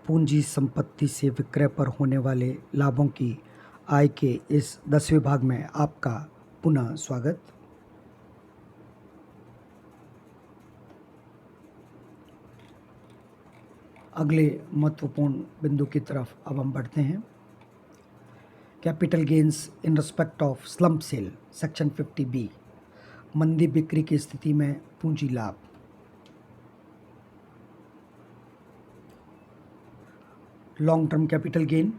पूंजी संपत्ति से विक्रय पर होने वाले लाभों की आय के इस 10वें भाग में आपका पुनः स्वागत। अगले महत्वपूर्ण बिंदु की तरफ अब हम बढ़ते हैं। Capital gains in respect of slump sale, section 50B। मंदी बिक्री की स्थिति में पूंजी लाभ। Long term capital gain,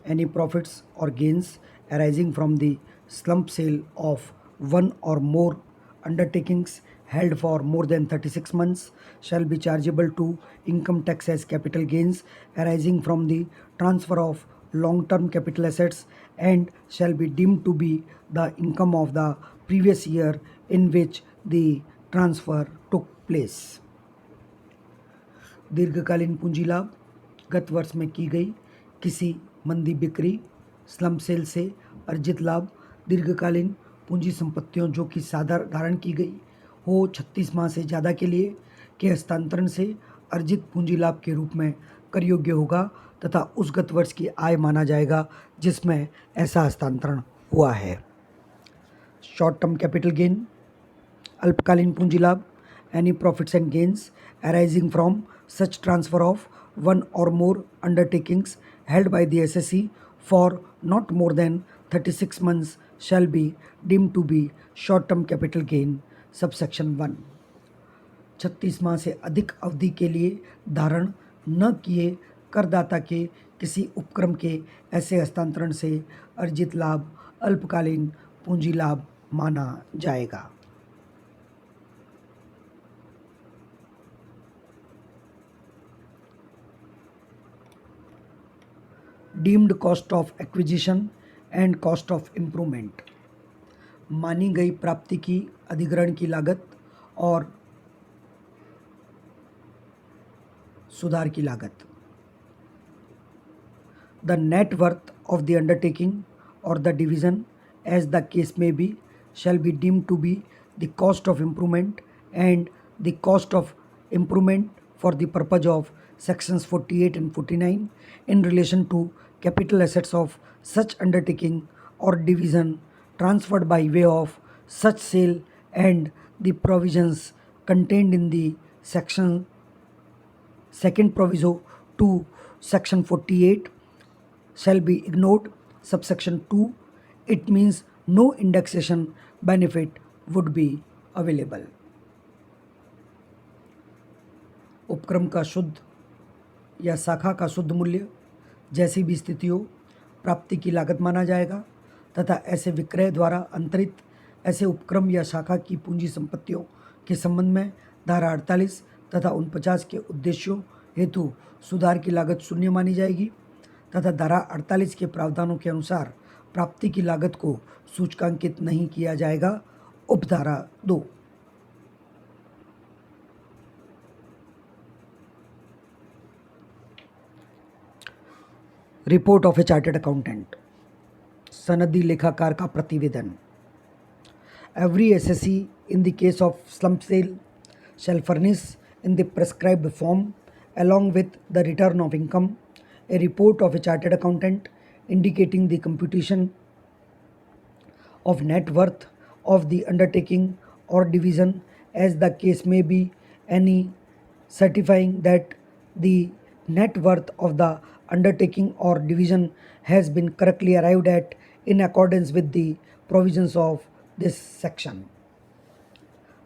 any profits or gains arising from the slump sale of one or more undertakings held for more than 36 months shall be chargeable to income tax as capital gains arising from the transfer of long-term capital assets and shall be deemed to be the income of the previous year in which the transfer took place। दीर्घकालीन पूंजी लाभ गत वर्ष में की गई किसी मंदी बिक्री स्लम्प सेल से अर्जित लाभ दीर्घकालीन पूंजी संपत्तियों जो कि धारण की गई हो 36 माह से ज़्यादा के लिए के हस्तांतरण से अर्जित पूंजी लाभ के रूप में कर योग्य होगा तथा उस गत वर्ष की आय माना जाएगा जिसमें ऐसा हस्तांतरण हुआ है। शॉर्ट टर्म कैपिटल गेन, अल्पकालीन पूंजी लाभ, any profits and gains arising from such transfer of one or more undertakings held by the SSE for not more than 36 months shall be deemed to be short-term capital gain, subsection 1। 36 माह से अधिक अवधि के लिए धारण न किए करदाता के किसी उपक्रम के ऐसे हस्तांतरण से अर्जित लाभ अल्पकालीन पूंजी लाभ माना जाएगा। Deemed cost of acquisition and cost of improvement, मानी गई प्राप्ति की अधिग्रहण की लागत और सुधार की लागत। The net worth of the undertaking और the division as the case में be shall be deemed to be the cost of improvement and the cost of improvement for the purpose of sections 48 and 49 in relation to capital assets of such undertaking or division transferred by way of such sale and the provisions contained in the section second proviso to section 48 shall be ignored। Subsection 2, it means no indexation benefit would be available। उपक्रम का शुद्ध या शाखा का शुद्ध मूल्य जैसी भी स्थिति हो प्राप्ति की लागत माना जाएगा तथा ऐसे विक्रय द्वारा अंतरित ऐसे उपक्रम या शाखा की पूंजी संपत्तियों के संबंध में धारा 48 तथा 49 के उद्देश्यों हेतु सुधार की लागत शून्य मानी जाएगी तथा धारा 48 के प्रावधानों के अनुसार प्राप्ति की लागत को सूचकांकित नहीं किया जाएगा। उपधारा 2। Report of a chartered accountant, सनदी लेखाकार का प्रतिवेदन। Every SSC in the case of slump sale shall furnish in the prescribed form along with the return of income a report of a chartered accountant indicating the computation of net worth of the undertaking or division as the case may be, any certifying that the net worth of the undertaking or division has been correctly arrived at in accordance with the provisions of this section।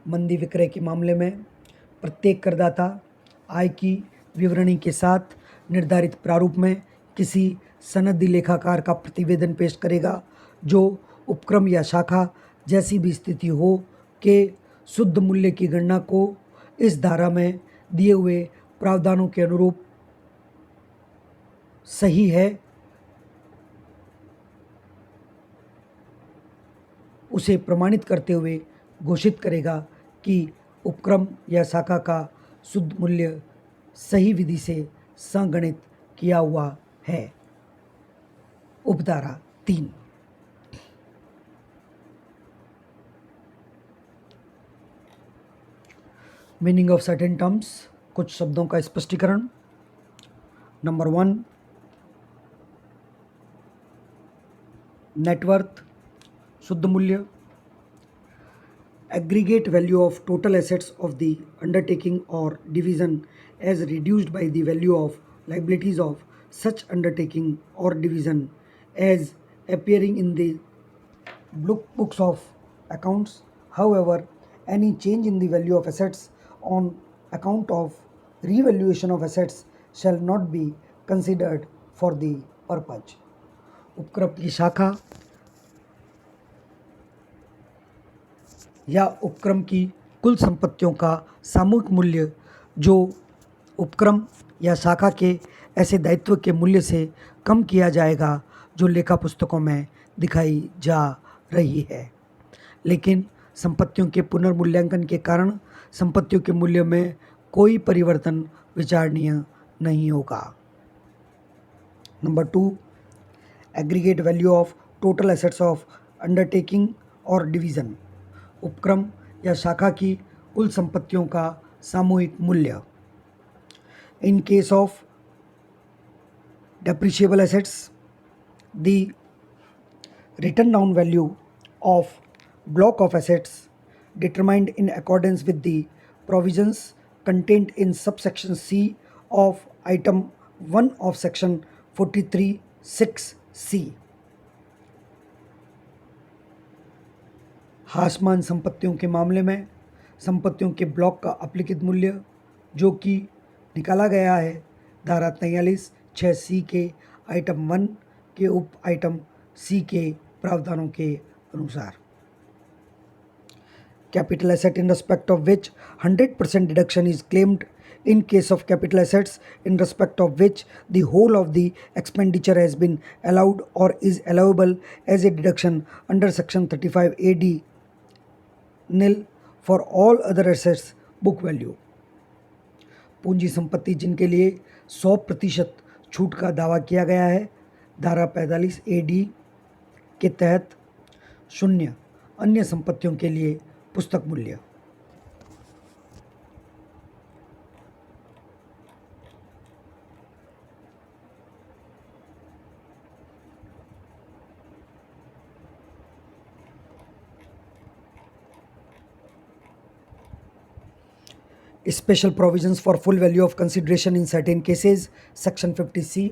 मंदी विक्रय के मामले में प्रत्येक करदाता आय की विवरणी के साथ निर्धारित प्रारूप में किसी सनदी लेखाकार का प्रतिवेदन पेश करेगा जो उपक्रम या शाखा जैसी भी स्थिति हो के शुद्ध मूल्य की गणना को इस धारा में दिए हुए प्रावधानों के अनुरूप सही है उसे प्रमाणित करते हुए घोषित करेगा कि उपक्रम या शाखा का शुद्ध मूल्य सही विधि से संगणित किया हुआ है। उपधारा 3। मीनिंग ऑफ सर्टेन टर्म्स, कुछ शब्दों का स्पष्टीकरण। नंबर 1 नेटवर्थ शुद्ध मूल्य, aggregate value of total assets of the undertaking or division as reduced by the value of liabilities of such undertaking or division as appearing in the books of accounts. However, any change in the value of assets on account of revaluation of assets shall not be considered for the purpose. उपक्रम की शाखा या उपक्रम की कुल संपत्तियों का सामूहिक मूल्य जो उपक्रम या शाखा के ऐसे दायित्व के मूल्य से कम किया जाएगा जो लेखा पुस्तकों में दिखाई जा रही है, लेकिन संपत्तियों के पुनर्मूल्यांकन के कारण संपत्तियों के मूल्य में कोई परिवर्तन विचारणीय नहीं होगा। Number 2 aggregate value of total assets of undertaking और डिवीज़न, उपक्रम या शाखा की कुल संपत्तियों का सामूहिक मूल्य। In case of depreciable assets, the written down value of block of assets determined in accordance with the provisions contained in subsection C of item 1 of section 43(6)(c). हाशमान संपत्तियों के मामले में संपत्तियों के ब्लॉक का अपलिखित मूल्य जो कि निकाला गया है धारा 43(6)(c) के आइटम 1 के उप आइटम C के प्रावधानों के अनुसार। Capital asset in respect of which 100% deduction is claimed in case of capital assets in respect of which the whole of the expenditure has been allowed or is allowable as a deduction under section 35 AD nil for all other assets book value। पूंजी संपत्ति जिनके लिए 100% छूट का दावा किया गया है धारा 45 AD के तहत शून्य अन्य संपत्तियों के लिए पुस्तक मूल्य। Special provisions for full value of consideration in certain cases section 50C,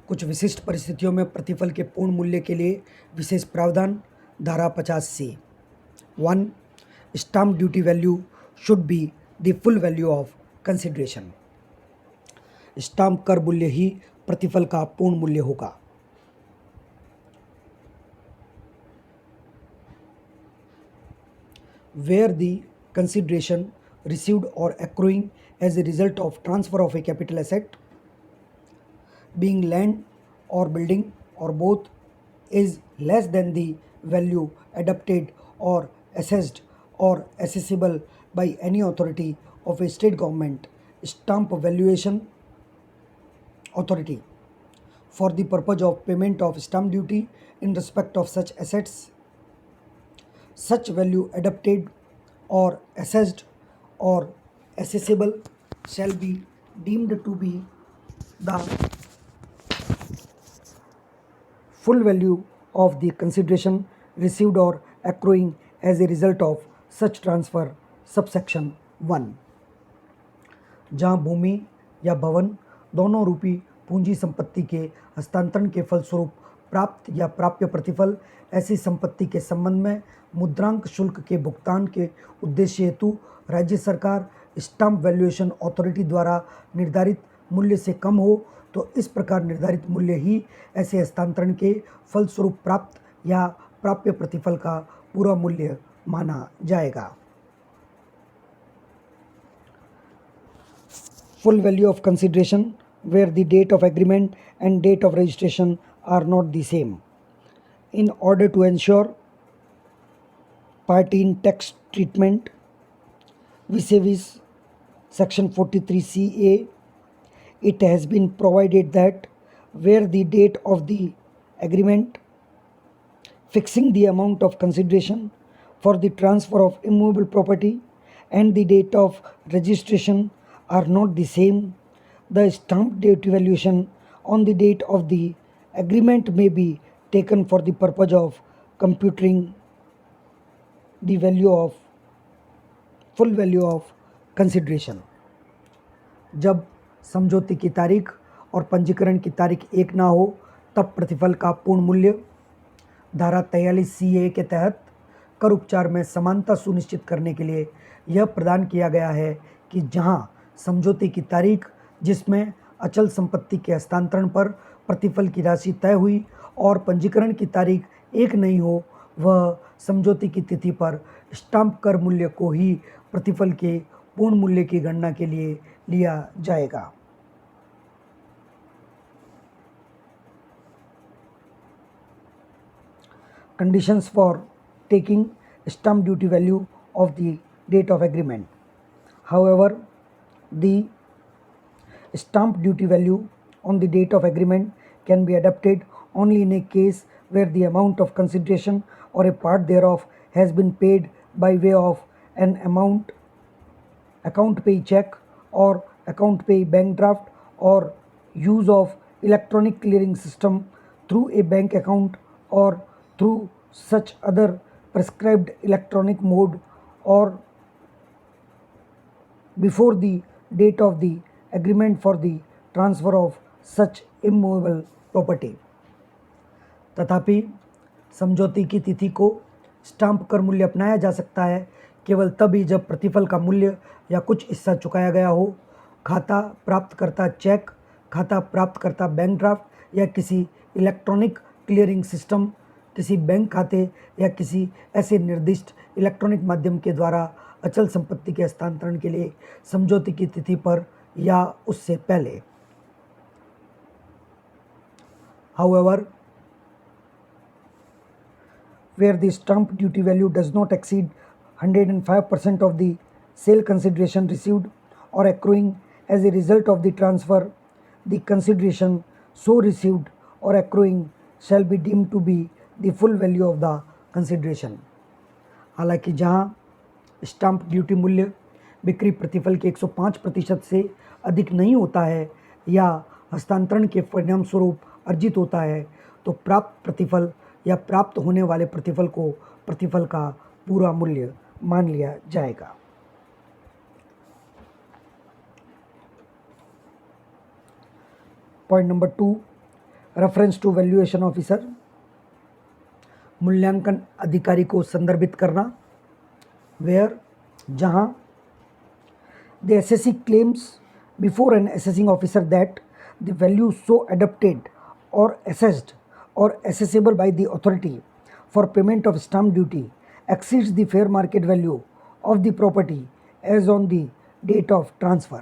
कुछ विशिष्ट परिस्थितियों में प्रतिफल के पूर्ण मूल्य के लिए विशेष प्रावधान धारा 50C। 1 stamp duty value should be the full value of consideration, stamp कर मूल्य ही प्रतिफल का पूर्ण मूल्य होगा। Where the consideration received or accruing as a result of transfer of a capital asset being land or building or both is less than the value adopted or assessed or accessible by any authority of a state government, stamp valuation authority for the purpose of payment of stamp duty in respect of such assets, such value adopted or assessed or accessible shall be deemed to be the full value of the consideration received or accruing as a result of such transfer subsection 1। जहाँ भूमि या भवन दोनों रूपी पूंजी संपत्ति के हस्तांतरण के फलस्वरूप प्राप्त या प्राप्य प्रतिफल ऐसी संपत्ति के संबंध में मुद्रांक शुल्क के भुगतान के उद्देश्य हेतु राज्य सरकार स्टाम्प वैल्यूएशन अथॉरिटी द्वारा निर्धारित मूल्य से कम हो तो इस प्रकार निर्धारित मूल्य ही ऐसे हस्तांतरण के फलस्वरूप प्राप्त या प्राप्य प्रतिफल का पूरा मूल्य माना जाएगा। Full value of consideration where the date of agreement and date of registration are not the same. In order to ensure party in tax treatment vis-a-vis section 43CA, it has been provided that where the date of the agreement fixing the amount of consideration for the transfer of immovable property and the date of registration are not the same, The stamp duty valuation on the date of the agreement may be taken for the purpose of computing the value of full value of consideration. जब समझौते की तारीख और पंजीकरण की तारीख एक ना हो तब प्रतिफल का पूर्ण मूल्य धारा 43 CA के तहत कर उपचार में समानता सुनिश्चित करने के लिए यह प्रदान किया गया है कि जहां समझौते की तारीख जिसमें अचल संपत्ति के हस्तांतरण पर प्रतिफल की राशि तय हुई और पंजीकरण की तारीख एक नहीं हो, वह समझौते की तिथि पर स्टाम्प कर मूल्य को ही प्रतिफल के पूर्ण मूल्य की गणना के लिए लिया जाएगा। Conditions for taking stamp duty value of the date of agreement. However, the stamp duty value on the date of agreement can be adopted only in a case where the amount of consideration or a part thereof has been paid by way of an account pay check or account pay bank draft or use of electronic clearing system through a bank account or through such other prescribed electronic mode or before the date of the agreement for the transfer of such immovable property. तथापि समझौते की तिथि को stamp कर मूल्य अपनाया जा सकता है केवल तभी जब प्रतिफल का मूल्य या कुछ हिस्सा चुकाया गया हो, खाता प्राप्तकर्ता चेक, खाता प्राप्तकर्ता बैंक ड्राफ्ट या किसी इलेक्ट्रॉनिक क्लियरिंग सिस्टम, किसी बैंक खाते या किसी ऐसे निर्दिष्ट इलेक्ट्रॉनिक माध्यम के द्वारा अचल संपत्ति के हस्तांतरण के लिए समझौते की तिथि पर या उससे पहले। However, where the stamp duty value does not exceed 105% of the sale consideration received or accruing as a result of the transfer, the consideration so received or accruing shall be deemed to be the full value of the consideration. हालांकि जहां stamp duty मूल्य बिक्री प्रतिफल के 105% से अधिक नहीं होता है या हस्तांतरण के परिणाम स्वरूप अर्जित होता है, तो प्राप्त प्रतिफल या प्राप्त होने वाले प्रतिफल को प्रतिफल का पूरा मूल्य मान लिया जाएगा। Point number 2, reference to valuation officer, मूल्यांकन अधिकारी को संदर्भित करना। वेयर, जहां the SSC claims before an assessing officer that the value so adopted or assessed or assessable by the authority for payment of stamp duty exceeds the fair market value of the property as on the date of transfer.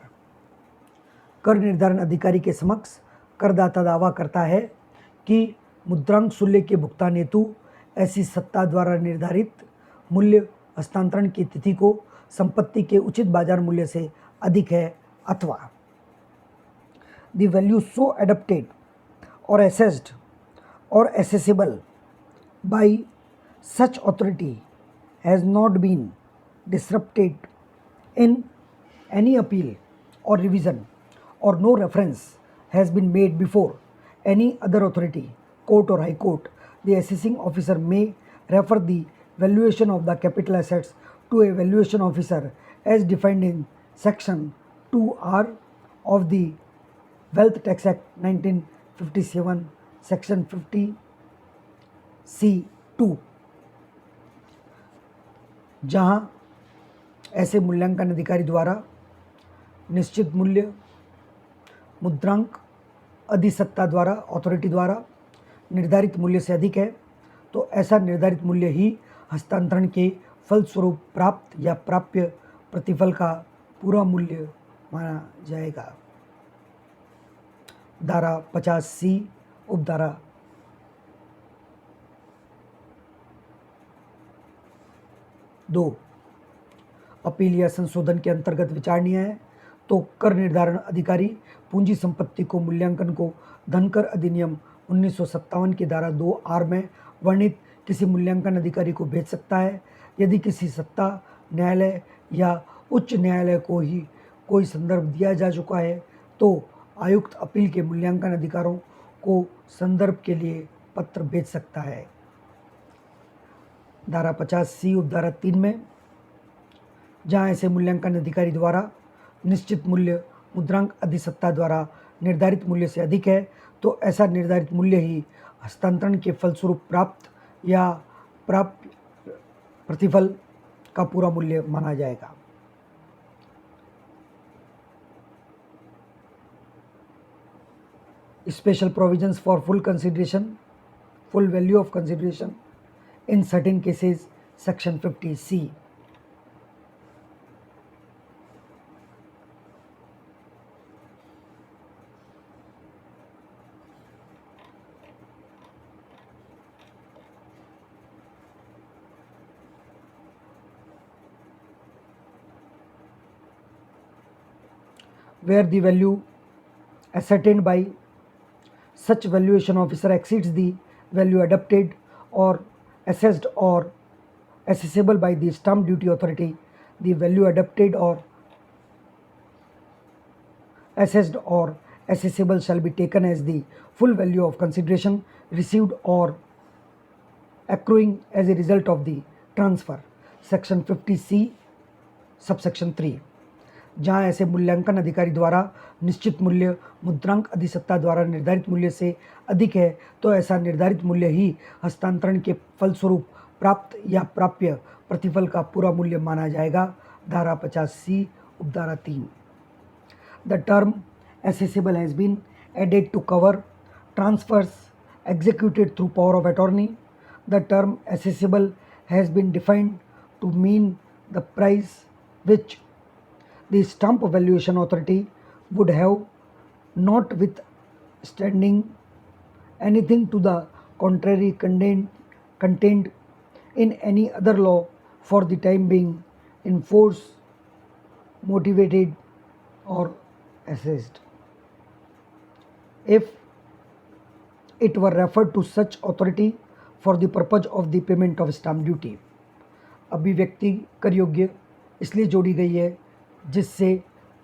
कर निर्धारण अधिकारी के समक्ष करदाता दावा करता है कि मुद्रांक शुल्क के भुगतान हेतु ऐसी सत्ता द्वारा निर्धारित मूल्य हस्तांतरण की तिथि को संपत्ति के उचित बाजार मूल्य से अधिक है अथवा the value so adopted or assessed or assessable by such authority has not been disrupted in any appeal or revision, or no reference has been made before any other authority, court or high court. The assessing officer may refer the valuation of the capital assets to a valuation officer as defined in section 2R of the Wealth Tax Act 1957, section 50C2, जहां ऐसे मूल्यांकन अधिकारी द्वारा निश्चित मूल्य मुद्रांक अधिसत्ता द्वारा authority द्वारा निर्धारित मूल्य से अधिक है, तो ऐसा निर्धारित मूल्य ही हस्तांतरण के फलस्वरूप प्राप्त या प्राप्य प्रतिफल का पूरा मूल्य माना जाएगा। धारा 50C उपधारा 2 अपील या संशोधन के अंतर्गत विचारणीय है, तो कर निर्धारण अधिकारी पूंजी संपत्ति को मूल्यांकन को धनकर अधिनियम 1957 की धारा 2R में वर्णित किसी मूल्यांकन अधिकारी को भेज सकता है। यदि किसी सत्ता न्यायालय या उच्च न्यायालय को ही कोई संदर्भ दिया जा चुका है, तो आयुक्त अपील के मूल्यांकन अधिकारों को संदर्भ के लिए पत्र भेज सकता है। धारा 50C उपधारा 3 में जहां ऐसे मूल्यांकन अधिकारी द्वारा निश्चित मूल्य मुद्रांक अधिसत्ता द्वारा निर्धारित मूल्य से अधिक है तो ऐसा निर्धारित मूल्य ही हस्तांतरण के फलस्वरूप प्राप्त या प्राप्त प्रतिफल का पूरा मूल्य माना जाएगा। Special provisions for full value of consideration in certain cases, section 50C। where the value ascertained by such valuation officer exceeds the value adopted or assessed or assessable by the stamp duty authority, the value adopted or assessed or assessable shall be taken as the full value of consideration received or accruing as a result of the transfer, section 50C subsection 3। जहां ऐसे मूल्यांकन अधिकारी द्वारा निश्चित मूल्य मुद्रांक अधिसत्ता द्वारा निर्धारित मूल्य से अधिक है तो ऐसा निर्धारित मूल्य ही हस्तांतरण के फलस्वरूप प्राप्त या प्राप्य प्रतिफल का पूरा मूल्य माना जाएगा। धारा 50C उपधारा 3। The term assessable has been added to cover transfers executed through power of attorney. The term assessable has been defined to mean the price which the stamp valuation authority would have, notwithstanding anything to the contrary contained in any other law for the time being in force, motivated or assessed, if it were referred to such authority for the purpose of the payment of stamp duty। अभिव्यक्ति कर योग्य इसलिए जोड़ी गई है जिससे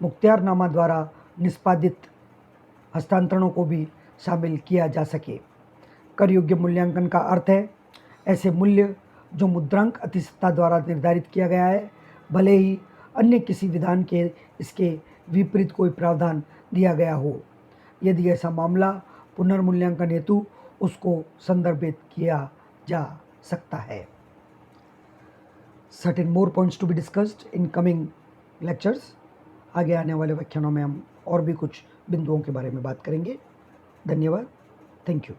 मुख्तियारनामा द्वारा निष्पादित हस्तांतरणों को भी शामिल किया जा सके। कर योग्य मूल्यांकन का अर्थ है ऐसे मूल्य जो मुद्रांक अधिसत्ता द्वारा निर्धारित किया गया है, भले ही अन्य किसी विधान के इसके विपरीत कोई प्रावधान दिया गया हो। यदि ऐसा मामला पुनर्मूल्यांकन हेतु उसको संदर्भित किया जा सकता है। Certain more points to be discussed in coming lectures. आगे आने वाले व्याख्यानों में हम और भी कुछ बिंदुओं के बारे में बात करेंगे। धन्यवाद। Thank you.